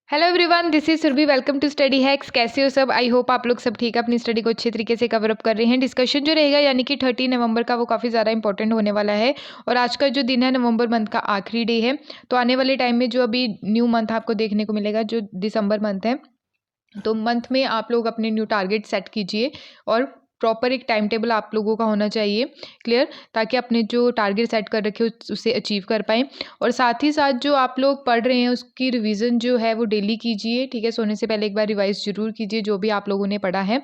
Hello everyone, this is Surabhi. Welcome to Study Hacks. कैसे हो सब? आई होप आप लोग सब ठीक है, अपनी स्टडी को अच्छे तरीके से कवर अप कर रहे हैं। डिस्कशन जो रहेगा यानी कि 30 नवंबर का, वो काफ़ी ज़्यादा इंपॉर्टेंट होने वाला है। और आज का जो दिन है नवंबर मंथ का आखिरी डे है। तो आने वाले टाइम में जो अभी न्यू मंथ आपको देखने को मिलेगा, जो दिसंबर मंथ है, तो मंथ में आप लोग अपने न्यू टारगेट सेट कीजिए और प्रॉपर एक टाइम टेबल आप लोगों का होना चाहिए क्लियर, ताकि अपने जो टारगेट सेट कर रखे उसे अचीव कर पाएँ। और साथ ही साथ जो आप लोग पढ़ रहे हैं उसकी रिवीजन जो है वो डेली कीजिए, ठीक है। सोने से पहले एक बार रिवाइज जरूर कीजिए जो भी आप लोगों ने पढ़ा है,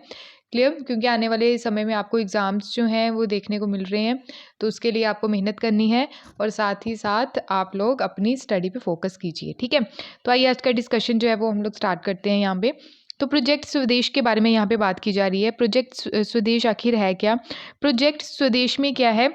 क्लियर, क्योंकि आने वाले समय में आपको एग्ज़ाम्स जो हैं वो देखने को मिल रहे हैं। तो उसके लिए आपको मेहनत करनी है और साथ ही साथ आप लोग अपनी स्टडी पे फोकस कीजिए, ठीक है। तो आइए आज का डिस्कशन जो है वो हम लोग स्टार्ट करते हैं यहाँ पे। तो प्रोजेक्ट स्वदेश के बारे में यहाँ पे बात की जा रही है। प्रोजेक्ट स्वदेश आखिर है क्या? प्रोजेक्ट स्वदेश में क्या है?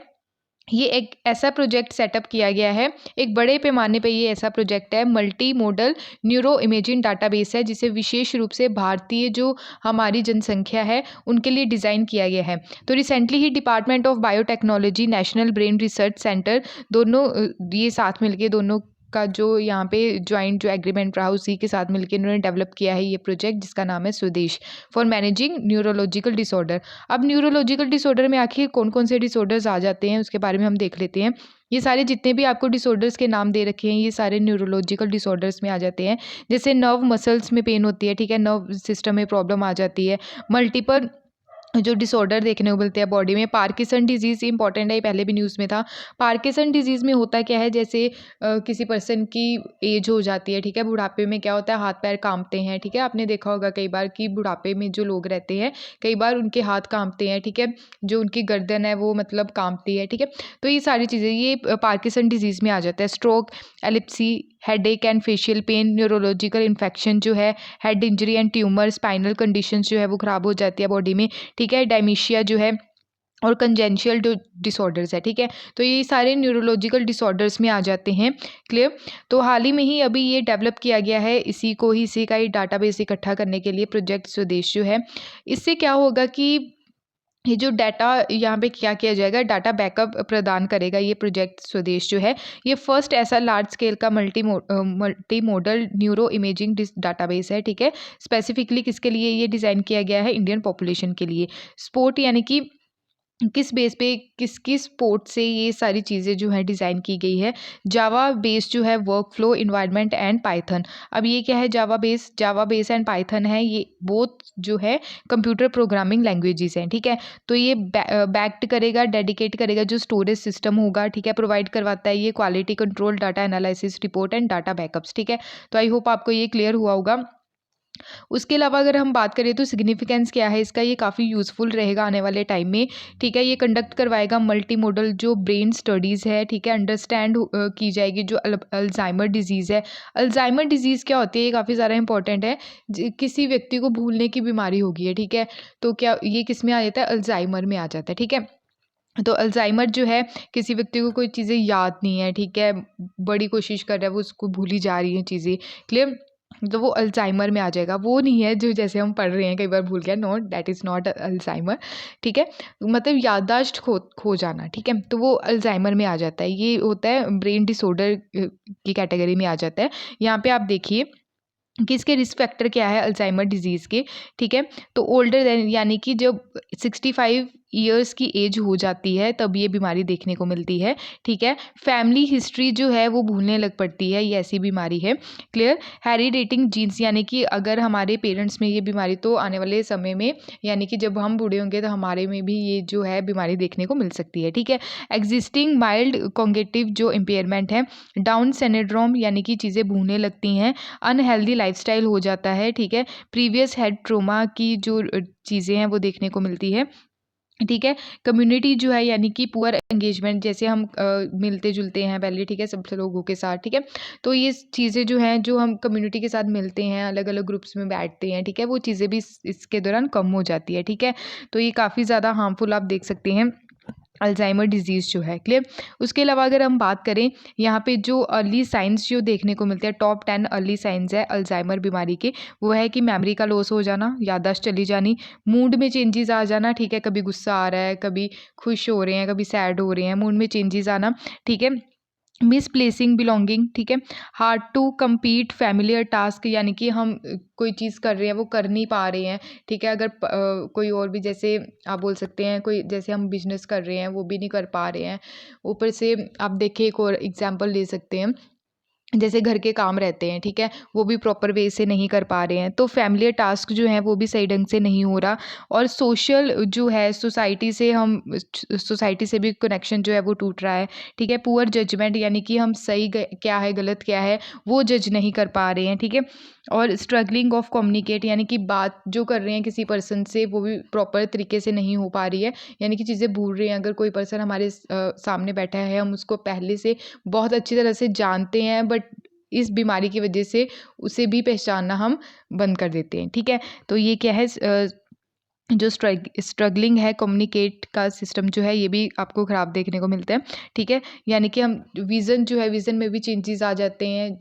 ये एक ऐसा प्रोजेक्ट सेटअप किया गया है, एक बड़े पैमाने पे ये ऐसा प्रोजेक्ट है, multi modal neuro imaging database है, जिसे विशेष रूप से भारतीय जो हमारी जनसंख्या है उनके लिए डिज़ाइन किया गया है। तो recently he department of biotechnology, national brain research centre, दोनों ये साथ मिलके, दोनों का जो यहाँ पे ज्वाइंट जो एग्रीमेंट रहा उसी के साथ मिलकर इन्होंने डेवलप किया है ये प्रोजेक्ट, जिसका नाम है स्वदेश फॉर मैनेजिंग न्यूरोलॉजिकल डिसऑर्डर। अब न्यूरोलॉजिकल डिसऑर्डर में आखिर कौन कौन से डिसऑर्डर्स आ जाते हैं उसके बारे में हम देख लेते हैं। ये सारे जितने भी आपको डिसऑर्डर्स के नाम दे रखे हैं ये सारे न्यूरोलॉजिकल डिसऑर्डर्स में आ जाते हैं। जैसे नर्व मसल्स में पेन होती है, ठीक है, नर्व सिस्टम में प्रॉब्लम आ जाती है। मल्टीपल जो डिसऑर्डर देखने को मिलते हैं बॉडी में, पार्किसन डिजीज़ इंपॉर्टेंट है, ये पहले भी न्यूज़ में था। पार्किसन डिजीज़ में होता क्या है, जैसे किसी पर्सन की एज हो जाती है, ठीक है, बुढ़ापे में क्या होता है, हाथ पैर कांपते हैं, ठीक है। आपने देखा होगा कई बार कि बुढ़ापे में जो लोग रहते हैं कई बार उनके हाथ कांपते हैं, ठीक है, जो उनकी गर्दन है वो मतलब कांपती है, ठीक है। तो ये सारी चीज़ें ये पार्किसन डिजीज़ में आ जाता है। Stroke, epilepsy, headache and facial pain, neurological infection जो है, head injury and tumour, spinal conditions जो है वो ख़राब हो जाती है बॉडी में, ठीक है, डायमीशिया जो है, और कंजेंशियल डिसऑर्डर्स है, ठीक है। तो ये सारे न्यूरोलॉजिकल डिसऑर्डर्स में आ जाते हैं, क्लियर। तो हाल ही में ही अभी ये डेवलप किया गया है, इसी का ही डाटाबेस इकट्ठा करने के लिए प्रोजेक्ट स्वदेश जो है। इससे क्या होगा कि ये जो डाटा यहाँ पे क्या किया जाएगा, डाटा बैकअप प्रदान करेगा ये प्रोजेक्ट स्वदेश जो है। ये फर्स्ट ऐसा लार्ज स्केल का multi modal neuro imaging database है, ठीक है। स्पेसिफिकली किसके लिए ये डिज़ाइन किया गया है? इंडियन पॉपुलेशन के लिए। स्पोर्ट यानी कि किस बेस पे किसकी सपोर्ट से ये सारी चीज़ें जो है डिज़ाइन की गई है? जावा बेस जो है, work flow environment and Python. अब ये क्या है? जावा बेस एंड पाइथन है, ये बोथ जो है कंप्यूटर प्रोग्रामिंग लैंग्वेजेस हैं, ठीक है। तो ये बैक्ड करेगा, डेडिकेट करेगा जो स्टोरेज सिस्टम होगा, ठीक है, प्रोवाइड करवाता है ये quality control, data analysis, report and data backups, ठीक है। तो आई होप आपको ये क्लियर हुआ होगा। उसके अलावा अगर हम बात करें तो सिग्निफिकेंस क्या है इसका, ये काफ़ी यूज़फुल रहेगा आने वाले टाइम में, ठीक है। ये कंडक्ट करवाएगा मल्टी मॉडल जो ब्रेन स्टडीज़ है, ठीक है, अंडरस्टैंड की जाएगी जो अल्जाइमर डिजीज़ है। अल्जाइमर डिजीज़ क्या होती है, ये काफ़ी ज़्यादा इंपॉर्टेंट है। किसी व्यक्ति को भूलने की बीमारी होगी है, ठीक है, तो क्या ये किस में आ जाता है? अल्जाइमर में आ जाता है, ठीक है। तो अल्जाइमर जो है, किसी व्यक्ति को कोई चीज़ें याद नहीं है, ठीक है, बड़ी कोशिश कर रहा है, वो उसको भूली जा रही हैं चीज़ें, क्लियर। तो वो अल्जाइमर में आ जाएगा, वो नहीं है जो जैसे हम पढ़ रहे हैं कई बार भूल गया, no, that is not Alzheimer, ठीक है। मतलब याददाश्त खो जाना, ठीक है, तो वो अल्जाइमर में आ जाता है। ये होता है ब्रेन डिसऑर्डर की कैटेगरी में आ जाता है। यहाँ पे आप देखिए कि इसके रिस्क फैक्टर क्या है अल्जाइमर डिजीज़ के, ठीक है। तो ओल्डर देन यानी कि जब 65 ईयर्स की एज हो जाती है तब ये बीमारी देखने को मिलती है, ठीक है। फैमिली हिस्ट्री जो है वो भूलने लग पड़ती है, ये ऐसी बीमारी है, क्लियर। हेरिडेटिंग जीन्स यानी कि अगर हमारे पेरेंट्स में ये बीमारी, तो आने वाले समय में यानी कि जब हम बूढ़े होंगे तो हमारे में भी ये जो है बीमारी देखने को मिल सकती है, ठीक है। एग्जिस्टिंग माइल्ड कॉग्निटिव जो इम्पेयरमेंट है, डाउन सिंड्रोम यानी कि चीज़ें भूलने लगती हैं, अनहेल्दी लाइफस्टाइल हो जाता है, ठीक है। प्रीवियस हेड ट्रोमा की जो चीज़ें हैं वो देखने को मिलती है, ठीक है। कम्युनिटी जो है यानी कि पुअर एंगेजमेंट, जैसे हम मिलते जुलते हैं पहले, ठीक है, सब लोगों के साथ, ठीक है। तो ये चीज़ें जो हैं, जो हम कम्युनिटी के साथ मिलते हैं, अलग अलग ग्रुप्स में बैठते हैं, ठीक है, वो चीज़ें भी इसके दौरान कम हो जाती है, ठीक है। तो ये काफ़ी ज़्यादा हार्मफुल आप देख सकते हैं अल्जाइमर डिजीज़ जो है, क्लियर। उसके अलावा अगर हम बात करें यहाँ पे जो अर्ली साइंस जो देखने को मिलते हैं, टॉप 10 अर्ली साइंस है अल्जाइमर बीमारी के, वो है कि मेमोरी का लॉस हो जाना, याददाश्त चली जानी, मूड में चेंजेस आ जाना, ठीक है, कभी गुस्सा आ रहा है, कभी खुश हो रहे हैं, कभी सैड हो रहे हैं, मूड में चेंजेस आना, ठीक है। मिसप्लेसिंग बिलोंगिंग, ठीक है। Hard to compete familiar task, यानी कि हम कोई चीज़ कर रहे हैं वो कर नहीं पा रहे हैं, ठीक है। अगर कोई और भी, जैसे आप बोल सकते हैं कोई, जैसे हम बिजनेस कर रहे हैं वो भी नहीं कर पा रहे हैं। ऊपर से आप देखिए एक और एग्जांपल ले सकते हैं, जैसे घर के काम रहते हैं, ठीक है, वो भी प्रॉपर वे से नहीं कर पा रहे हैं, तो फैमिली टास्क जो है वो भी सही ढंग से नहीं हो रहा। और सोशल जो है सोसाइटी से भी कनेक्शन जो है वो टूट रहा है, ठीक है। पुअर जजमेंट, यानी कि हम सही क्या है गलत क्या है वो जज नहीं कर पा रहे हैं, ठीक है। और स्ट्रगलिंग ऑफ कम्युनिकेट, यानी कि बात जो कर रहे हैं किसी पर्सन से वो भी प्रॉपर तरीके से नहीं हो पा रही है, यानी कि चीज़ें भूल रहे हैं। अगर कोई पर्सन हमारे सामने बैठा है, हम उसको पहले से बहुत अच्छी तरह से जानते हैं, बट इस बीमारी की वजह से उसे भी पहचानना हम बंद कर देते हैं, ठीक है। तो ये क्या है, जो स्ट्रगलिंग है कम्युनिकेट का सिस्टम जो है ये भी आपको ख़राब देखने को मिलता है, ठीक है। यानी कि हम विज़न जो है, विज़न में भी चेंजेस आ जाते हैं,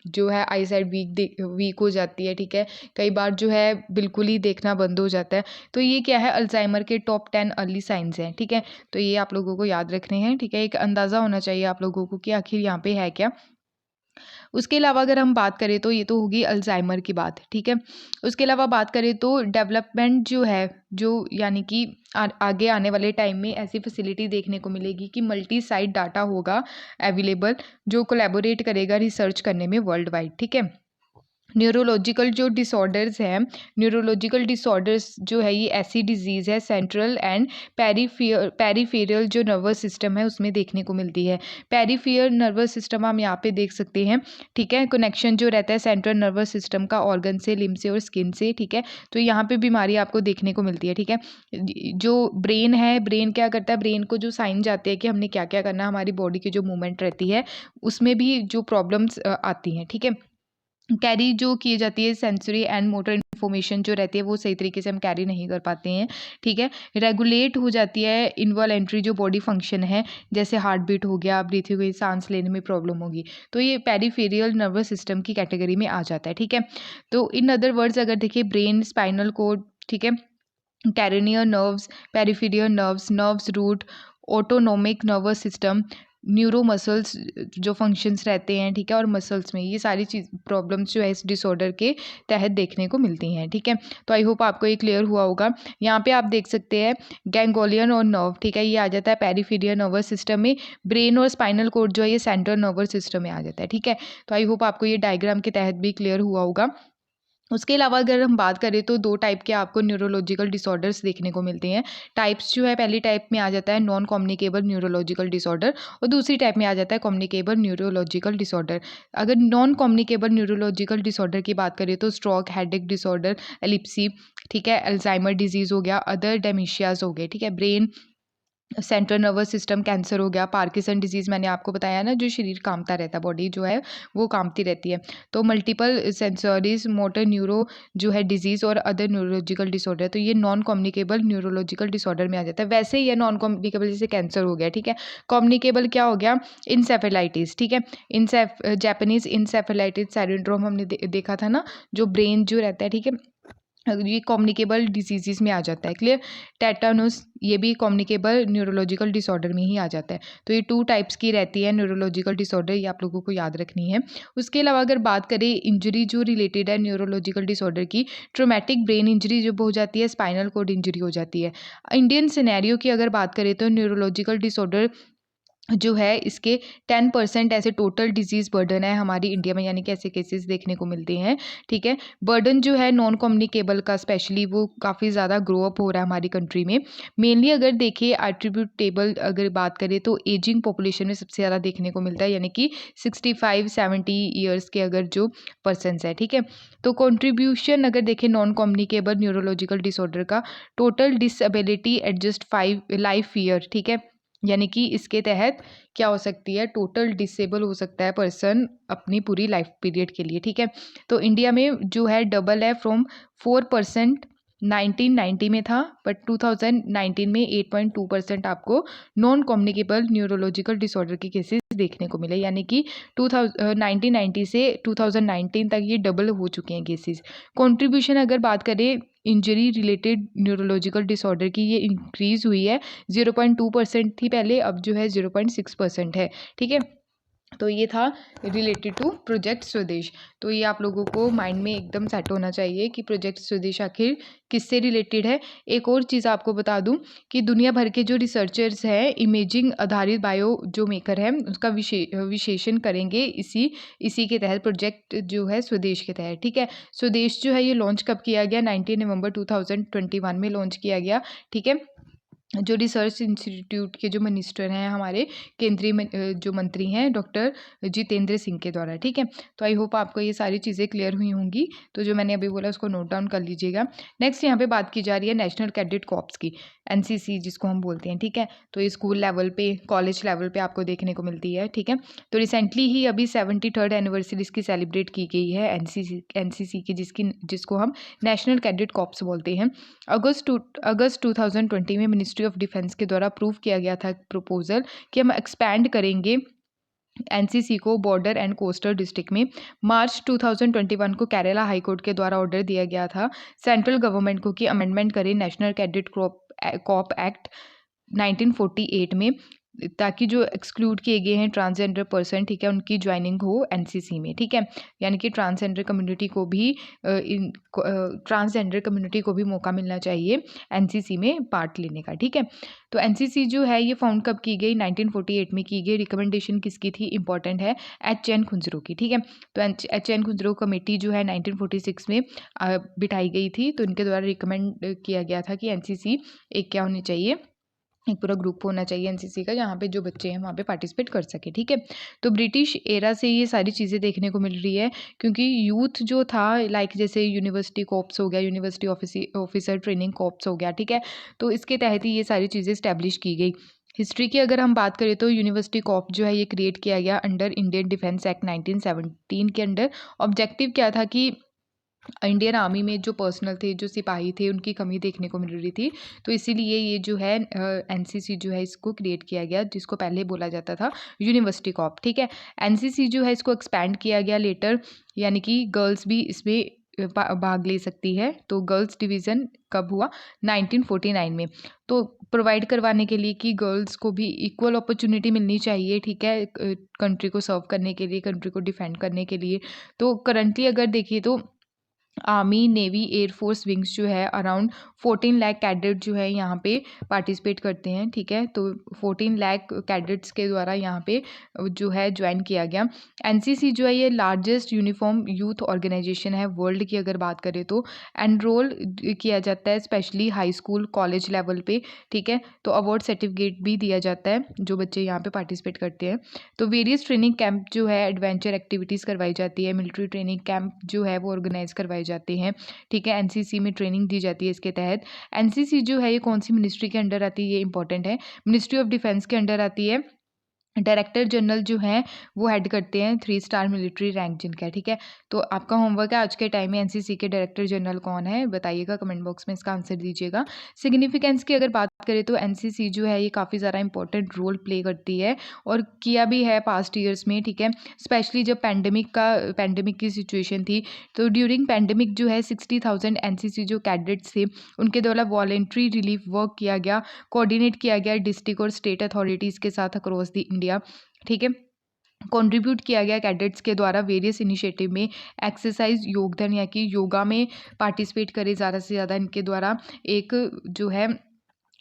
जो है आई साइड वीक हो जाती है, ठीक है। कई बार जो है बिल्कुल ही देखना बंद हो जाता है। तो ये क्या है, अल्जाइमर के टॉप 10 अर्ली साइंस हैं, ठीक है। तो ये आप लोगों को याद रखने हैं, ठीक है। एक अंदाज़ा होना चाहिए आप लोगों को कि आखिर यहाँ पे है क्या। उसके अलावा अगर हम बात करें तो ये तो होगी अल्जाइमर की बात, ठीक है। उसके अलावा बात करें तो डेवलपमेंट जो है, जो यानी कि आगे आने वाले टाइम में ऐसी फैसिलिटी देखने को मिलेगी कि मल्टी साइट डाटा होगा अवेलेबल, जो कोलैबोरेट करेगा रिसर्च करने में वर्ल्ड वाइड, ठीक है। न्यूरोलॉजिकल जो डिसऑर्डर्स हैं, न्यूरोलॉजिकल डिसऑर्डर्स जो है ये ऐसी डिजीज़ है सेंट्रल एंड पेरीफेरल जो नर्वस सिस्टम है उसमें देखने को मिलती है। पेरीफेरल नर्वस सिस्टम हम यहाँ पे देख सकते हैं, ठीक है। कनेक्शन जो रहता है सेंट्रल नर्वस सिस्टम का ऑर्गन से, लिम्ब से और स्किन से, ठीक है। तो यहाँ पे बीमारी आपको देखने को मिलती है, ठीक है। जो ब्रेन है, ब्रेन क्या करता है, ब्रेन को जो साइन जाते हैं कि हमने क्या क्या करना है, हमारी बॉडी की जो मूवमेंट रहती है उसमें भी जो प्रॉब्लम्स आती हैं, ठीक है। कैरी जो की जाती है सेंसरी एंड मोटर इन्फॉर्मेशन जो रहती है वो सही तरीके से हम कैरी नहीं कर पाते हैं, ठीक है। रेगुलेट हो जाती है इनवॉलेंट्री जो बॉडी फंक्शन है, जैसे हार्ट बीट हो गया, ब्रीथिंग हुई, सांस लेने में प्रॉब्लम होगी, तो ये पेरीफेरियल नर्वस सिस्टम की कैटेगरी में आ जाता है, ठीक है। तो इन अदर वर्ड्स अगर देखिए, ब्रेन, स्पाइनल कोड, ठीक है, cranial nerves, peripheral nerves, nerves root, autonomic nervous system, neuro muscles जो फंक्शंस रहते हैं, ठीक है, और मसल्स में ये सारी चीज़ प्रॉब्लम्स जो है इस डिसऑर्डर के तहत देखने को मिलती हैं, ठीक है। तो आई होप आपको ये क्लियर हुआ होगा। यहाँ पे आप देख सकते हैं गैंगोलियन और नर्व, ठीक है, ये आ जाता है पेरिफेरियल नर्वस सिस्टम में। ब्रेन और स्पाइनल कोड जो है ये सेंट्रल नर्वस सिस्टम में आ जाता है, ठीक है। तो आई होप आपको ये डायग्राम के तहत भी क्लियर हुआ होगा। उसके अलावा अगर हम बात करें तो 2 टाइप के आपको न्यूरोलॉजिकल डिसऑर्डर्स देखने को मिलते हैं। टाइप्स जो है, पहली टाइप में आ जाता है नॉन कम्युनिकेबल न्यूरोलॉजिकल डिसऑर्डर और दूसरी टाइप में आ जाता है कम्युनिकेबल न्यूरोलॉजिकल डिसऑर्डर। अगर नॉन कम्युनिकेबल न्यूरोलॉजिकल डिसऑर्डर की बात करें तो स्ट्रोक, हेडेक डिसऑर्डर, एपिलेप्सी, ठीक है, अल्जाइमर डिजीज़ हो गया, अदर डेमेंशियाज़ हो गए, ठीक है, brain, central nervous system cancer हो गया, पार्किंसन डिजीज़ मैंने आपको बताया ना, जो शरीर कांपता रहता है, बॉडी जो है वो कांपती रहती है। तो मल्टीपल सेंसरीज मोटर न्यूरो जो है डिजीज़ और अदर न्यूरोलॉजिकल डिसऑर्डर, तो ये नॉन कम्युनिकेबल न्यूरोलॉजिकल डिसऑर्डर में आ जाता है। वैसे ये नॉन कम्युनिकेबल जैसे कैंसर हो गया, ठीक है। कम्युनिकेबल क्या हो गया, इंसेफेलाइटिस, ठीक है। जापानीज इंसेफेलाइटिस सिंड्रोम हमने देखा था ना, जो ब्रेन जो रहता है, ठीक है, ये कम्युनिकेबल डिजीज़ में आ जाता है, क्लियर। टेटानस ये भी कम्युनिकेबल न्यूरोलॉजिकल डिसऑर्डर में ही आ जाता है। तो ये 2 टाइप्स की रहती है न्यूरोलॉजिकल डिसऑर्डर, ये आप लोगों को याद रखनी है। उसके अलावा अगर बात करें इंजरी जो रिलेटेड है न्यूरोलॉजिकल डिसऑर्डर की, ट्रोमेटिक ब्रेन इंजरी जब हो जाती है, स्पाइनल कॉर्ड इंजरी हो जाती है। इंडियन सिनेरियो की अगर बात करें तो न्यूरोलॉजिकल डिसऑर्डर जो है इसके 10% ऐसे टोटल डिजीज़ बर्डन है हमारी इंडिया में, यानी कि ऐसे केसेस देखने को मिलते हैं, ठीक है। बर्डन जो है नॉन कम्युनिकेबल का स्पेशली वो काफ़ी ज़्यादा ग्रो अप हो रहा है हमारी कंट्री में। मेनली अगर देखिए एट्रीब्यूटेबल अगर बात करें तो एजिंग पॉपुलेशन में सबसे ज़्यादा देखने को मिलता है, यानी कि 65-70 ईयर्स के अगर जो पर्सनस है, ठीक है। तो कॉन्ट्रीब्यूशन अगर देखें नॉन कम्युनिकेबल न्यूरोलॉजिकल डिसऑर्डर का, total disability adjust 5 life year, ठीक है, यानी कि इसके तहत क्या हो सकती है, टोटल डिसेबल हो सकता है पर्सन अपनी पूरी लाइफ पीरियड के लिए, ठीक है। तो इंडिया में जो है डबल है, फ्रॉम 4% 1990 में था, बट 2019 में 8.2% आपको नॉन कम्युनिकेबल न्यूरोलॉजिकल डिसऑर्डर के केसेस देखने को मिले, यानी कि 1990 से 2019 तक ये डबल हो चुके हैं केसेस। कंट्रीब्यूशन अगर बात करें इंजरी रिलेटेड न्यूरोलॉजिकल डिसऑर्डर की, ये इंक्रीज़ हुई है, 0.2% थी पहले, अब जो है 0.6% है, ठीक है। तो ये था रिलेटेड टू प्रोजेक्ट स्वदेश। तो ये आप लोगों को माइंड में एकदम सेट होना चाहिए कि प्रोजेक्ट स्वदेश आखिर किससे रिलेटेड है। एक और चीज़ आपको बता दूं कि दुनिया भर के जो रिसर्चर्स हैं इमेजिंग आधारित बायो जो मेकर है उसका विशेषण करेंगे इसी के तहत, प्रोजेक्ट जो है स्वदेश के तहत। ठीक है, स्वदेश जो है ये लॉन्च कब किया गया? 19 नवंबर 2021 में लॉन्च किया गया। ठीक है, जो रिसर्च इंस्टीट्यूट के जो मिनिस्टर हैं हमारे जो मंत्री हैं डॉक्टर जितेंद्र सिंह के द्वारा। ठीक है, तो आई होप आपको ये सारी चीज़ें क्लियर हुई होंगी। तो जो मैंने अभी बोला उसको नोट डाउन कर लीजिएगा। नेक्स्ट यहाँ पे बात की जा रही है नेशनल कैडेट कॉर्प्स की, एनसीसी जिसको हम बोलते हैं। ठीक है, तो ये स्कूल लेवल पे, कॉलेज लेवल पे आपको देखने को मिलती है। ठीक है, तो रिसेंटली ही अभी 73rd एनिवर्सरी इसकी सेलिब्रेट की गई है एनसीसी की, जिसको हम नेशनल कैडेट कॉर्प्स बोलते हैं। अगस्त 2020 में मिनिस्ट्री ऑफ डिफेंस के द्वारा अप्रूव किया गया था प्रपोजल कि हम एक्सपैंड करेंगे एनसीसी को बॉर्डर एंड कोस्टल डिस्ट्रिक्ट में। मार्च 2021 को केरला हाई कोर्ट के द्वारा ऑर्डर दिया गया था सेंट्रल गवर्नमेंट को कि अमेंडमेंट करें नेशनल कैडेट कॉप एक्ट 1948 में, ताकि जो एक्सक्लूड किए गए हैं ट्रांसजेंडर पर्सन, ठीक है, उनकी ज्वाइनिंग हो एनसीसी में। ठीक है, यानी कि ट्रांसजेंडर कम्युनिटी को भी मौका मिलना चाहिए एनसीसी में पार्ट लेने का। ठीक है, तो एनसीसी जो है ये फाउंड कब की गई? 1948 में की गई। रिकमेंडेशन किसकी थी? इंपॉर्टेंट है, एच.एन. खुंजरो की। ठीक है, तो एच.एन. खुंजरो कमेटी जो है 1946 में बिठाई गई थी, तो इनके द्वारा रिकमेंड किया गया था कि एनसीसी एक क्या होनी चाहिए, एक पूरा ग्रुप होना चाहिए एनसीसी का, जहाँ पे जो बच्चे हैं वहाँ पे पार्टिसिपेट कर सके। ठीक है, तो ब्रिटिश एरा से ये सारी चीज़ें देखने को मिल रही है, क्योंकि यूथ जो था लाइक जैसे यूनिवर्सिटी कॉप्स हो गया, यूनिवर्सिटी ऑफिसर ट्रेनिंग कॉप्स हो गया। ठीक है, तो इसके तहत ही ये सारी चीज़ें इस्टेब्लिश की गई। हिस्ट्री की अगर हम बात करें तो यूनिवर्सिटी कॉप जो है ये क्रिएट किया गया अंडर इंडियन डिफेंस एक्ट 1917 के अंडर। ऑब्जेक्टिव क्या था कि इंडियन आर्मी में जो पर्सनल थे, जो सिपाही थे, उनकी कमी देखने को मिल रही थी, तो इसीलिए ये जो है एनसीसी जो है इसको क्रिएट किया गया, जिसको पहले बोला जाता था यूनिवर्सिटी कॉप। ठीक है, एनसीसी जो है इसको एक्सपैंड किया गया लेटर, यानी कि गर्ल्स भी इसमें भाग ले सकती है। तो गर्ल्स डिवीज़न कब हुआ? 1949 में। तो प्रोवाइड करवाने के लिए कि गर्ल्स को भी इक्वल अपॉर्चुनिटी मिलनी चाहिए। ठीक है, कंट्री को सर्व करने के लिए, कंट्री को डिफेंड करने के लिए। तो करंटली अगर देखिए तो आर्मी, नेवी, एयरफोर्स विंग्स जो है अराउंड 14 लाख कैडेट जो है यहाँ पे पार्टिसिपेट करते हैं। ठीक है, तो 14 लाख कैडेट्स के द्वारा यहाँ पे जो है ज्वाइन किया गया। एनसीसी जो है ये लार्जेस्ट यूनिफॉर्म यूथ ऑर्गेनाइजेशन है वर्ल्ड की अगर बात करें तो। एनरोल किया जाता है specially high school, college level पे। ठीक है, तो अवार्ड सर्टिफिकेट भी दिया जाता है जो बच्चे यहाँ पे पार्टिसिपेट करते हैं। तो वेरियस ट्रेनिंग कैंप जो है, एडवेंचर एक्टिविटीज़ करवाई जाती है, मिलिट्री ट्रेनिंग कैंप जो है वो ऑर्गेनाइज करवाए जाते हैं। ठीक है, एनसीसी में ट्रेनिंग दी जाती है इसके तहत। एनसीसी जो है ये कौन सी मिनिस्ट्री के अंडर आती है, ये इंपॉर्टेंट है, मिनिस्ट्री ऑफ डिफेंस के अंडर आती है। डायरेक्टर जनरल जो हैं वो हेड करते हैं 3 स्टार मिलिट्री रैंक जिनका है। ठीक है, तो आपका होमवर्क है आज के टाइम में एनसीसी के डायरेक्टर जनरल कौन है, बताइएगा कमेंट बॉक्स में, इसका आंसर दीजिएगा। सिग्निफिकेंस की अगर बात करें तो एनसीसी जो है ये काफ़ी ज़्यादा इंपॉर्टेंट रोल प्ले करती है और किया भी है पास्ट ईयर्स में। ठीक है, स्पेशली जब पैंडेमिक की सिचुएशन थी, तो ड्यूरिंग पैंडेमिक जो है 60,000 एनसीसी जो कैडेट्स थे उनके द्वारा वॉलेंट्री रिलीफ वर्क किया गया, कोऑर्डिनेट किया गया डिस्ट्रिक्ट और स्टेट अथॉरिटीज़ के साथ अक्रॉस द इंडिया। ठीक है, कंट्रीब्यूट किया गया कैडेट्स के द्वारा वेरियस इनिशिएटिव में। एक्सरसाइज योगदान या कि योगा में पार्टिसिपेट करे ज़्यादा से ज़्यादा इनके द्वारा एक जो है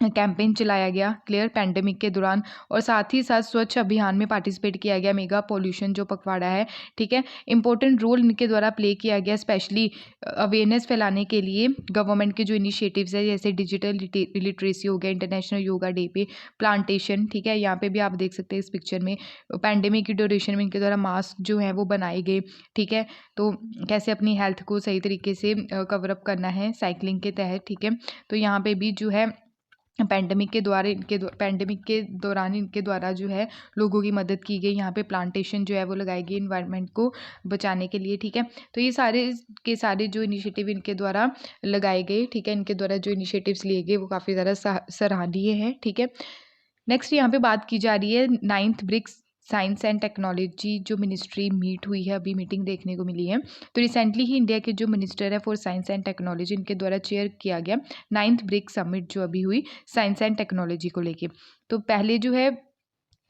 कैंपेन चलाया गया क्लियर पैंडेमिक के दौरान, और साथ ही साथ स्वच्छ अभियान में पार्टिसिपेट किया गया, मेगा पोल्यूशन जो पखवाड़ा है। ठीक है, इंपॉर्टेंट रोल इनके द्वारा प्ले किया गया स्पेशली अवेयरनेस फैलाने के लिए। गवर्नमेंट के जो इनिशिएटिव्स है जैसे डिजिटल लिटरेसी हो गया, इंटरनेशनल योगा डे पे प्लांटेशन। ठीक है, यहाँ पे भी आप देख सकते हैं इस पिक्चर में पैंडेमिक की ड्यूरेशन में इनके द्वारा मास्क जो है वो बनाए गए। ठीक है, तो कैसे अपनी हेल्थ को सही तरीके से कवर अप करना है साइकिलिंग के तहत। ठीक है, तो यहाँ पे भी जो है पैंडेमिक के दौरान इनके द्वारा जो है लोगों की मदद की गई। यहाँ पे प्लांटेशन जो है वो लगाई गई इन्वायरमेंट को बचाने के लिए। ठीक है, तो ये सारे जो इनिशिएटिव इनके द्वारा लगाए गए, ठीक है, इनके द्वारा जो इनिशिएटिव्स लिए गए वो काफ़ी ज़्यादा सराहनीय है। ठीक है, नेक्स्ट यहाँ पे बात की जा रही है 9th BRICS science and technology जो मिनिस्ट्री मीट हुई है, अभी मीटिंग देखने को मिली है। तो रिसेंटली ही इंडिया के जो मिनिस्टर है फॉर साइंस एंड टेक्नोलॉजी, इनके द्वारा चेयर किया गया 9th ब्रिक्स समिट जो अभी हुई साइंस एंड टेक्नोलॉजी को लेके। तो पहले जो है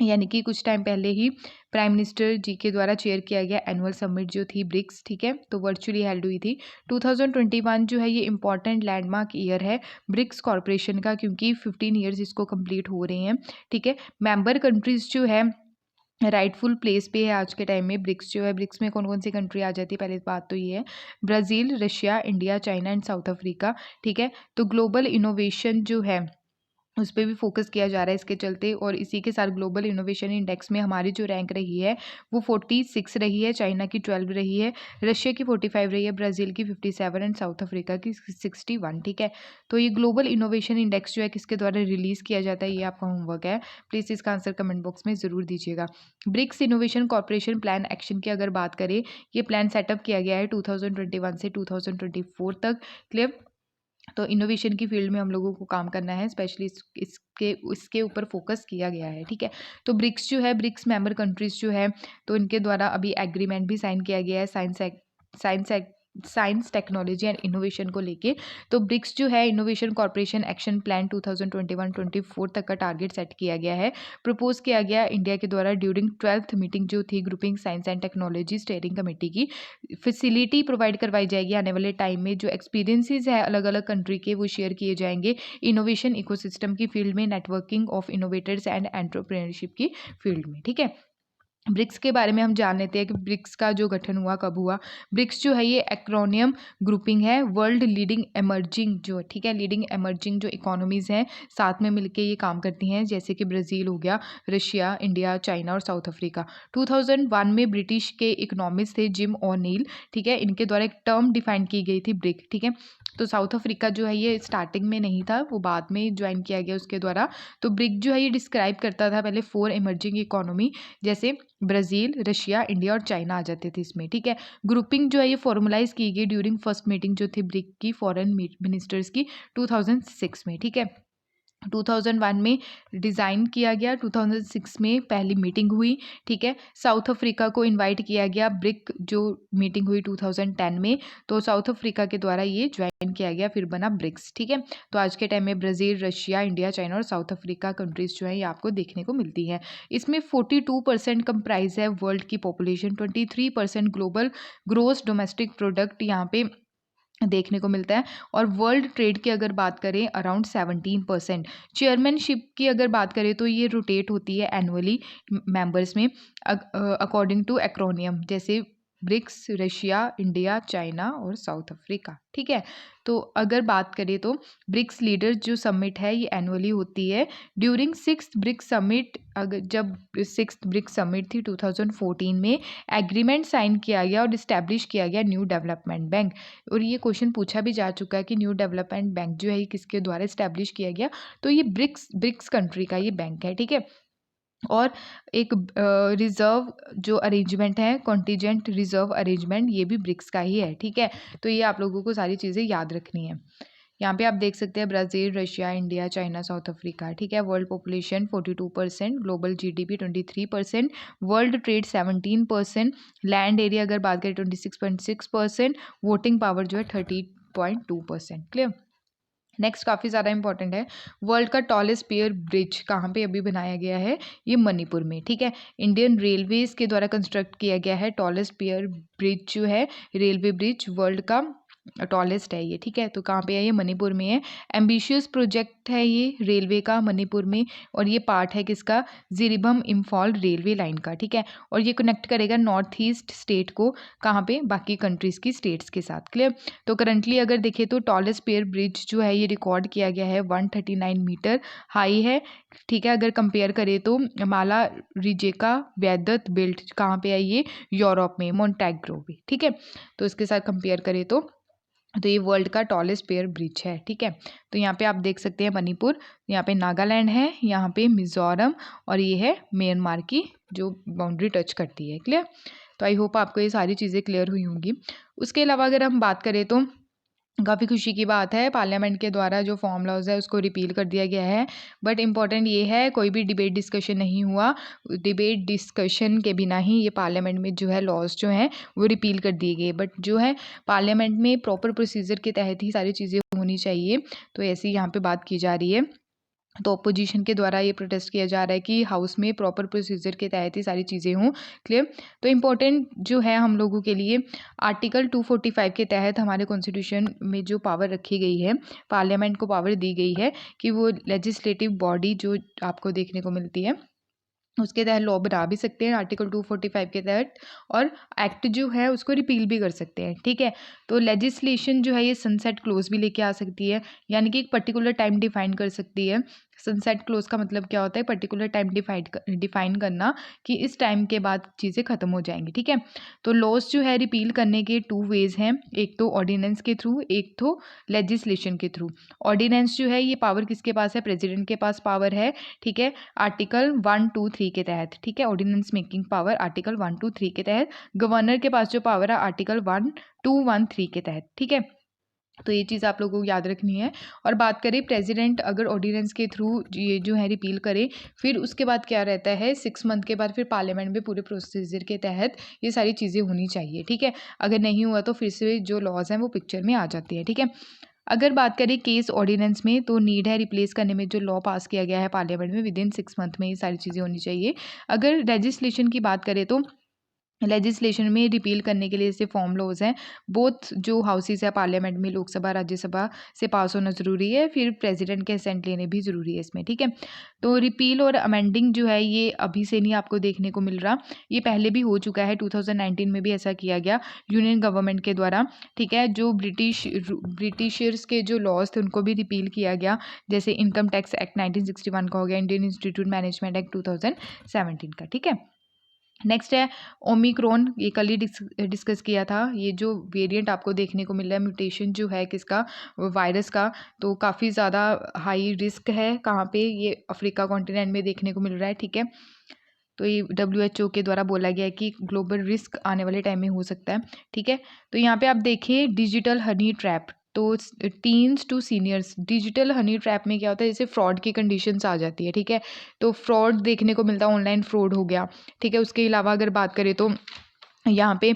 यानी कि कुछ टाइम पहले ही प्राइम मिनिस्टर जी के द्वारा चेयर किया गया एनुअल समिट जो थी ब्रिक्स, ठीक है, तो वर्चुअली हेल्ड हुई थी। 2021 जो है ये इंपॉर्टेंट लैंडमार्क ईयर है ब्रिक्स कॉरपोरेशन का, क्योंकि 15 ईयर्स इसको कंप्लीट हो रहे हैं, ठीक है। मेंबर कंट्रीज जो है राइटफुल प्लेस पे है आज के टाइम में। ब्रिक्स जो है, ब्रिक्स में कौन कौन सी कंट्री आ जाती है, पहले बात तो ये है, Brazil, Russia, India, China and south Africa, ठीक है। तो ग्लोबल इनोवेशन जो है उस पे भी फोकस किया जा रहा है इसके चलते, और इसी के साथ ग्लोबल इनोवेशन इंडेक्स में हमारी जो रैंक रही है वो 46 रही है, चाइना की 12 रही है, रशिया की 45 रही है, ब्राज़ील की 57 एंड साउथ अफ्रीका की 61, ठीक है। तो ये ग्लोबल इनोवेशन इंडेक्स जो है किसके द्वारा रिलीज़ किया जाता है, ये आपका होमवर्क है, प्लीज़ इसका आंसर कमेंट बॉक्स में ज़रूर दीजिएगा। BRICS innovation corporation plan action की अगर बात करें, ये प्लान सेटअप किया गया है 2021 से 2024 तक, क्लियर। तो इनोवेशन की फील्ड में हम लोगों को काम करना है, स्पेशली इसके ऊपर फोकस किया गया है, ठीक है। तो ब्रिक्स जो है, ब्रिक्स मेंबर कंट्रीज जो है, तो इनके द्वारा अभी एग्रीमेंट भी साइन किया गया है साइंस टेक्नोलॉजी एंड इनोवेशन को लेके। तो ब्रिक्स जो है इनोवेशन कॉर्पोरेशन एक्शन प्लान 2021-24 तक का टारगेट सेट किया गया है, प्रपोज किया गया इंडिया के द्वारा ड्यूरिंग 12th मीटिंग जो थी grouping science and technology steering committee की। फैसिलिटी प्रोवाइड करवाई जाएगी आने वाले टाइम में, जो एक्सपीरियंसेस है अलग अलग कंट्री के वो शेयर किए जाएंगे इनोवेशन इकोसिस्टम की फील्ड में, networking of innovators and entrepreneurship की फील्ड में, ठीक है। ब्रिक्स के बारे में हम जान लेते हैं कि ब्रिक्स का जो गठन हुआ कब हुआ। ब्रिक्स जो है ये एक्रोनियम ग्रुपिंग है, वर्ल्ड लीडिंग एमर्जिंग जो, ठीक है, लीडिंग एमर्जिंग जो इकोनॉमीज़ हैं साथ में मिलके ये काम करती हैं, जैसे कि ब्राज़ील हो गया, रशिया, इंडिया, चाइना और साउथ अफ्रीका। 2001 में ब्रिटिश के इकोनॉमिस्ट थे जिम ओ'नील, ठीक है, इनके द्वारा एक टर्म डिफाइन की गई थी ब्रिक, ठीक है। तो साउथ अफ्रीका जो है ये स्टार्टिंग में नहीं था, वो बाद में ज्वाइन किया गया उसके द्वारा। तो ब्रिक जो है ये डिस्क्राइब करता था पहले 4 एमर्जिंग इकोनॉमी, जैसे ब्राज़ील, रशिया, इंडिया और चाइना आ जाते थे इसमें, ठीक है। ग्रुपिंग जो है ये फॉर्मलाइज की गई ड्यूरिंग फर्स्ट मीटिंग जो थी ब्रिक की फॉरेन मिनिस्टर्स की 2006 में, ठीक है। 2001 में डिज़ाइन किया गया, 2006 में पहली मीटिंग हुई, ठीक है। साउथ अफ्रीका को इनवाइट किया गया, ब्रिक जो मीटिंग हुई 2010 में, तो साउथ अफ्रीका के द्वारा ये ज्वाइन किया गया, फिर बना ब्रिक्स, ठीक है। तो आज के टाइम में ब्राज़ील, रशिया, इंडिया, चाइना और साउथ अफ्रीका कंट्रीज़ जो है ये आपको देखने को मिलती है। इसमें 42% कंप्राइज है वर्ल्ड की population, 23% global gross domestic product यहाँ पे देखने को मिलता है, और वर्ल्ड ट्रेड की अगर बात करें अराउंड 17%। चेयरमैनशिप की अगर बात करें तो ये रोटेट होती है एनुअली मेंबर्स में अकॉर्डिंग टू एक्रोनियम, जैसे ब्रिक्स, रशिया, इंडिया, चाइना और साउथ अफ्रीका, ठीक है। तो अगर बात करें तो ब्रिक्स लीडर्स जो समिट है ये एनुअली होती है ड्यूरिंग 6th ब्रिक्स समिट। अगर जब 6th ब्रिक्स समिट थी 2014 में, एग्रीमेंट साइन किया गया और इस्टेब्लिश किया गया न्यू डेवलपमेंट बैंक। और ये क्वेश्चन पूछा भी जा चुका है कि न्यू डेवलपमेंट बैंक जो है ये किसके द्वारा इस्टेब्लिश किया गया, तो ये ब्रिक्स कंट्री का ये बैंक है, ठीक है। और एक रिज़र्व जो अरेंजमेंट है, कॉन्टीजेंट रिज़र्व अरेंजमेंट, ये भी ब्रिक्स का ही है, ठीक है। तो ये आप लोगों को सारी चीज़ें याद रखनी है। यहाँ पे आप देख सकते हैं Brazil, Russia, India, China, south Africa, ठीक है। World population 42%, global GDP 23%, world trade 17%, land area अगर बात करें 26.6%, वोटिंग पावर जो है 30.2%, क्लियर। नेक्स्ट काफ़ी ज़्यादा इंपॉर्टेंट है, वर्ल्ड का टॉलेस्ट पियर ब्रिज कहाँ पे अभी बनाया गया है, ये मणिपुर में, ठीक है। इंडियन रेलवेज के द्वारा कंस्ट्रक्ट किया गया है टॉलेस्ट पियर ब्रिज जो है, रेलवे ब्रिज वर्ल्ड का टॉलेस्ट है ये, ठीक है। तो कहाँ पे है, ये मणिपुर में है। एम्बिशियस प्रोजेक्ट है ये रेलवे का मणिपुर में, और ये पार्ट है किसका, जिरीबम इम्फॉल रेलवे लाइन का, ठीक है। और ये कनेक्ट करेगा नॉर्थ ईस्ट स्टेट को कहाँ पे, बाकी कंट्रीज़ की स्टेट्स के साथ, क्लियर। तो करंटली अगर देखें तो टॉलेस्ट पियर ब्रिज जो है ये रिकॉर्ड किया गया है 139 मीटर हाई है, ठीक है। अगर कंपेयर करें तो माला रिजेका वैदत बेल्ट कहाँ पे है, ये यूरोप में, मोन्टेग्रो में, ठीक है। तो इसके साथ कंपेयर करें तो ये वर्ल्ड का टॉलेस्ट पेयर ब्रिज है, ठीक है। तो यहाँ पे आप देख सकते हैं मणिपुर, यहाँ पे नागालैंड है, यहाँ पे मिज़ोरम, और ये है म्यांमार की जो बाउंड्री टच करती है, क्लियर। तो आई होप आपको ये सारी चीज़ें क्लियर हुई होंगी। उसके अलावा अगर हम बात करें तो काफ़ी खुशी की बात है, पार्लियामेंट के द्वारा जो फॉर्म लॉज है उसको रिपील कर दिया गया है। बट इम्पॉर्टेंट ये है कोई भी डिबेट डिस्कशन नहीं हुआ, डिबेट डिस्कशन के बिना ही ये पार्लियामेंट में जो है लॉज जो हैं वो रिपील कर दिए गए। बट जो है पार्लियामेंट में प्रॉपर प्रोसीजर के तहत ही सारी चीज़ें होनी चाहिए, तो ऐसी यहाँ पे बात की जा रही है। तो अपोजिशन के द्वारा ये प्रोटेस्ट किया जा रहा है कि हाउस में प्रॉपर प्रोसीजर के तहत ही सारी चीज़ें हों। क्लियर? तो इम्पोर्टेंट जो है हम लोगों के लिए, आर्टिकल 245 के तहत हमारे कॉन्स्टिट्यूशन में जो पावर रखी गई है, पार्लियामेंट को पावर दी गई है कि वो लेजिस्लेटिव बॉडी जो आपको देखने को मिलती है, उसके तहत लॉ बना भी सकते हैं आर्टिकल 245 के तहत, और एक्ट जो है उसको रिपील भी कर सकते हैं। ठीक है? तो लेजिस्लेशन जो है ये सनसेट क्लोज भी लेके आ सकती है, यानी कि एक पर्टिकुलर टाइम डिफाइन कर सकती है। सनसेट क्लोज का मतलब क्या होता है? पर्टिकुलर टाइम डिफाइन करना कि इस टाइम के बाद चीज़ें खत्म हो जाएंगी। ठीक है? तो लॉज जो है रिपील करने के 2 वेज हैं, एक तो ऑर्डिनेंस के थ्रू, एक तो लेजिस्लेशन के थ्रू। ऑर्डिनेंस जो है ये पावर किसके पास है? प्रेसिडेंट के पास पावर है। ठीक है? आर्टिकल 123 के तहत। ठीक है? ऑर्डिनेंस मेकिंग पावर आर्टिकल 123 के तहत। गवर्नर के पास जो पावर है आर्टिकल 1213 के तहत। ठीक है? तो ये चीज़ आप लोगों को याद रखनी है। और बात करें प्रेसिडेंट अगर ऑर्डिनेंस के थ्रू ये जो है रिपील करे, फिर उसके बाद क्या रहता है, 6 मंथ के बाद फिर पार्लियामेंट में पूरे प्रोसीजर के तहत ये सारी चीज़ें होनी चाहिए। ठीक है? अगर नहीं हुआ तो फिर से जो लॉज हैं वो पिक्चर में आ जाती है। ठीक है? अगर बात करें केस ऑर्डिनेंस में, तो नीड है रिप्लेस करने में जो लॉ पास किया गया है पार्लियामेंट में, विद इन 6 मंथ में ये सारी चीज़ें होनी चाहिए। अगर लेजिस्लेशन की बात करें तो लेजिस्लेशन में रिपील करने के लिए जैसे फॉर्म लॉज हैं, बोथ जो हाउसेस है पार्लियामेंट में, लोकसभा राज्यसभा से पास होना ज़रूरी है, फिर प्रेसिडेंट के असेंट लेने भी ज़रूरी है इसमें। ठीक है? तो रिपील और अमेंडिंग जो है ये अभी से नहीं आपको देखने को मिल रहा, ये पहले भी हो चुका है। 2019 में भी ऐसा किया गया यूनियन गवर्नमेंट के द्वारा। ठीक है? जो ब्रिटिशर्स के जो लॉज थे उनको भी रिपील किया गया, जैसे इनकम टैक्स एक्ट 1961 का हो गया, इंडियन इंस्टीट्यूट मैनेजमेंट एक्ट 2017 का। ठीक है? नेक्स्ट है ओमिक्रॉन, ये कल ही डिस्कस किया था। ये जो वेरिएंट आपको देखने को मिल रहा है, म्यूटेशन जो है किसका, वायरस का, तो काफ़ी ज़्यादा हाई रिस्क है। कहाँ पे? ये अफ्रीका कॉन्टिनेंट में देखने को मिल रहा है। ठीक है? तो ये WHO के द्वारा बोला गया है कि ग्लोबल रिस्क आने वाले टाइम में हो सकता है। ठीक है? तो यहाँ पे आप देखिए डिजिटल हनी ट्रैप, तो teens to seniors, digital honey trap में क्या होता है, जैसे फ्रॉड की कंडीशंस आ जाती है। ठीक है? तो फ्रॉड देखने को मिलता है, ऑनलाइन फ्रॉड हो गया। ठीक है? उसके अलावा अगर बात करें तो यहाँ पे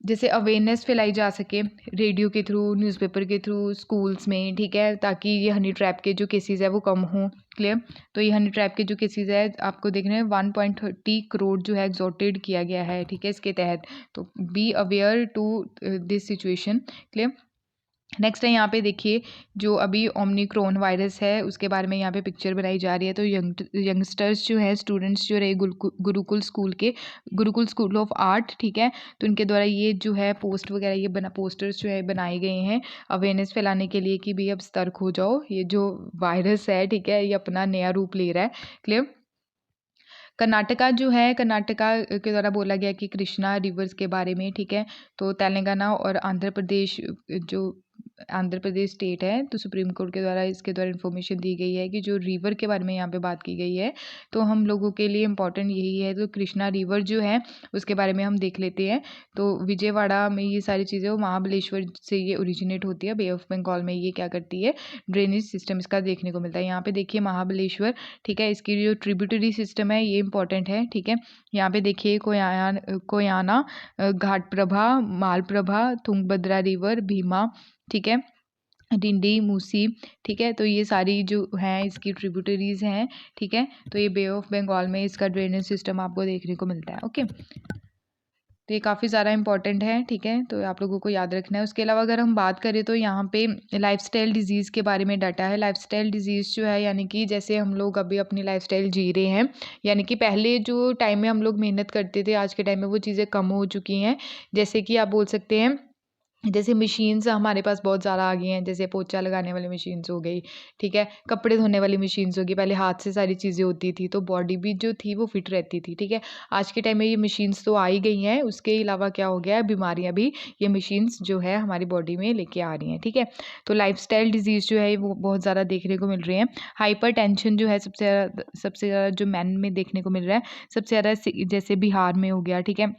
जैसे अवेयरनेस फैलाई जा सके रेडियो के थ्रू, न्यूज़पेपर के थ्रू, स्कूल्स में। ठीक है? ताकि ये हनी ट्रैप के जो केसेस है वो कम हों। क्लियर? तो ये हनी ट्रैप के जो केसेस है आपको देख रहे हैं, 1.30 करोड़ जो है एग्जॉर्टेड किया गया है। ठीक है? इसके तहत, तो be aware to this situation. Clear? Next है यहाँ पे देखिए, जो अभी ओमिक्रॉन वायरस है उसके बारे में यहाँ पे पिक्चर बनाई जा रही है। तो यंगस्टर्स जो है, स्टूडेंट्स जो रहे गुरुकुल स्कूल के, गुरुकुल स्कूल ऑफ आर्ट। ठीक है? तो इनके द्वारा ये जो है पोस्ट वगैरह, ये पोस्टर्स जो है बनाए गए हैं अवेयरनेस फैलाने के लिए कि भाई अब सतर्क हो जाओ, ये जो वायरस है, ठीक है, ये अपना नया रूप ले रहा है। क्लियर? कर्नाटका जो है, कर्नाटका के द्वारा बोला गया कि कृष्णा रिवर्स के बारे में। ठीक है? तो तेलंगाना और आंध्र प्रदेश, जो आंध्र प्रदेश स्टेट है, तो सुप्रीम कोर्ट के द्वारा इसके द्वारा इन्फॉर्मेशन दी गई है कि जो रिवर के बारे में यहाँ पे बात की गई है, तो हम लोगों के लिए इम्पॉर्टेंट यही है। तो कृष्णा रिवर जो है उसके बारे में हम देख लेते हैं। तो विजयवाड़ा में ये सारी चीज़ें, वो महाबलेश्वर से ये ओरिजिनेट होती है, बे ऑफ बंगाल में ये क्या करती है, ड्रेनेज सिस्टम इसका देखने को मिलता है। यहाँ पे देखिए महाबलेश्वर। ठीक है? इसकी जो ट्रिब्यूटरी सिस्टम है ये इंपॉर्टेंट है। ठीक है? यहाँ पे देखिए कोयाना, घाटप्रभा, मालप्रभा, तुंगभद्रा रिवर, भीमा। ठीक है? डिंडी, मूसी। ठीक है? तो ये सारी जो हैं इसकी ट्रिब्यूटरीज हैं। ठीक है? तो ये बे ऑफ बंगाल में इसका ड्रेनेज सिस्टम आपको देखने को मिलता है। ओके? तो ये काफ़ी ज़्यादा इंपॉर्टेंट है। ठीक है? तो आप लोगों को याद रखना है। उसके अलावा अगर हम बात करें तो यहाँ पे लाइफस्टाइल डिजीज़ के बारे में डाटा है। लाइफस्टाइल डिजीज़ जो है, यानी कि जैसे हम लोग अभी अपनी लाइफस्टाइल जी रहे हैं, यानी कि पहले जो टाइम में हम लोग मेहनत करते थे, आज के टाइम में वो चीज़ें कम हो चुकी हैं। जैसे कि आप बोल सकते हैं, जैसे मशीन्स हमारे पास बहुत ज़्यादा आ गई हैं, जैसे पोछा लगाने वाली मशीन्स हो गई। ठीक है? कपड़े धोने वाली मशीन्स हो गई। पहले हाथ से सारी चीज़ें होती थी, तो बॉडी भी जो थी वो फिट रहती थी। ठीक है? आज के टाइम में ये मशीन्स तो आ ही गई हैं, उसके अलावा क्या हो गया है, बीमारियाँ भी ये मशीन्स जो है हमारी बॉडी में लेके आ रही हैं। ठीक है? तो लाइफस्टाइल डिजीज़ जो है वो बहुत ज़्यादा देखने को मिल रही है। हाइपरटेंशन जो है सबसे ज़्यादा जो मैन में देखने को मिल रहा है, सबसे ज़्यादा जैसे बिहार में हो गया। ठीक है?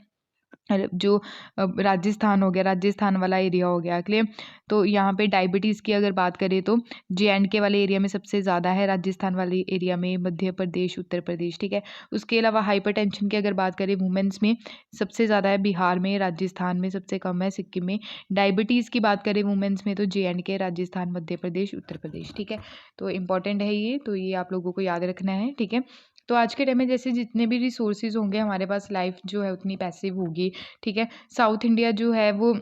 जो राजस्थान हो गया, राजस्थान वाला एरिया हो गया, क्लियर। तो यहाँ पे डायबिटीज़ की अगर बात करें तो जे-एंड-के वाले एरिया में सबसे ज़्यादा है, राजस्थान वाले एरिया में, मध्य प्रदेश, उत्तर प्रदेश, ठीक है। उसके अलावा हाइपरटेंशन की अगर बात करें वुमेन्स में सबसे ज़्यादा है बिहार में, राजस्थान में सबसे कम है सिक्किम में। डायबिटीज़ की बात करें वुमेन्स में तो जे-एंड-के, राजस्थान, मध्य प्रदेश, उत्तर प्रदेश, ठीक है। तो इंपॉर्टेंट है ये, तो ये आप लोगों को याद रखना है, ठीक है। तो आज के टाइम में जैसे जितने भी रिसोर्सेज होंगे हमारे पास, लाइफ जो है उतनी पैसिव होगी, ठीक है। साउथ इंडिया जो है वो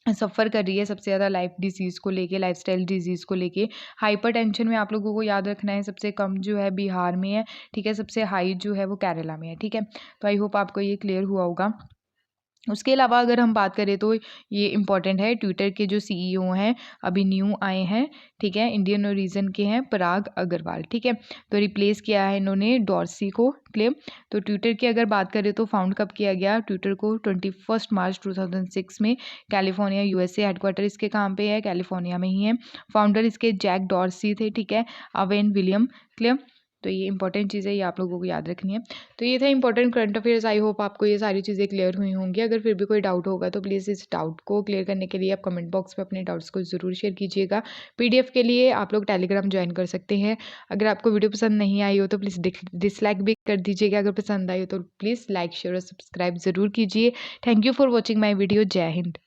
सफ़र कर रही है सबसे ज़्यादा लाइफ डिसीज़ को लेके, लाइफस्टाइल डिजीज़ को लेके। हाइपरटेंशन में आप लोगों को याद रखना है सबसे कम जो है बिहार में है, ठीक है। सबसे हाई जो है वो केरला में है, ठीक है। तो आई होप आपको ये क्लियर हुआ होगा। उसके अलावा अगर हम बात करें तो ये इम्पॉर्टेंट है, ट्विटर के जो सीईओ हैं अभी न्यू आए हैं, ठीक है। इंडियन ओरिजिन के हैं, पराग अग्रवाल, ठीक है। तो रिप्लेस किया है इन्होंने डॉर्सी को, क्लियर। तो ट्विटर की अगर बात करें तो फाउंड कब किया गया ट्विटर को? 21 मार्च 2006 में, कैलिफोर्निया यूएसए। हेडक्वार्टर इसके कहाँ पे है? कैलिफोर्निया में ही है। फाउंडर इसके जैक डॉर्सी थे, ठीक है। अवेन विलियम, क्लियर। तो ये इंपॉर्टेंट चीज़ है, ये आप लोगों को याद रखनी है। तो ये था important current affairs. I hope आपको ये सारी चीज़ें क्लियर हुई होंगी। अगर फिर भी कोई डाउट होगा तो प्लीज़ इस डाउट को क्लियर करने के लिए आप कमेंट बॉक्स में अपने डाउट्स को ज़रूर शेयर कीजिएगा। पीडीएफ के लिए आप लोग टेलीग्राम ज्वाइन कर सकते हैं। अगर आपको वीडियो पसंद नहीं आई हो तो प्लीज़ डिसलाइक भी कर दीजिएगा। अगर पसंद आई हो तो प्लीज़ लाइक शेयर और सब्सक्राइब ज़रूर कीजिए। Thank you for watching my video. जय हिंद।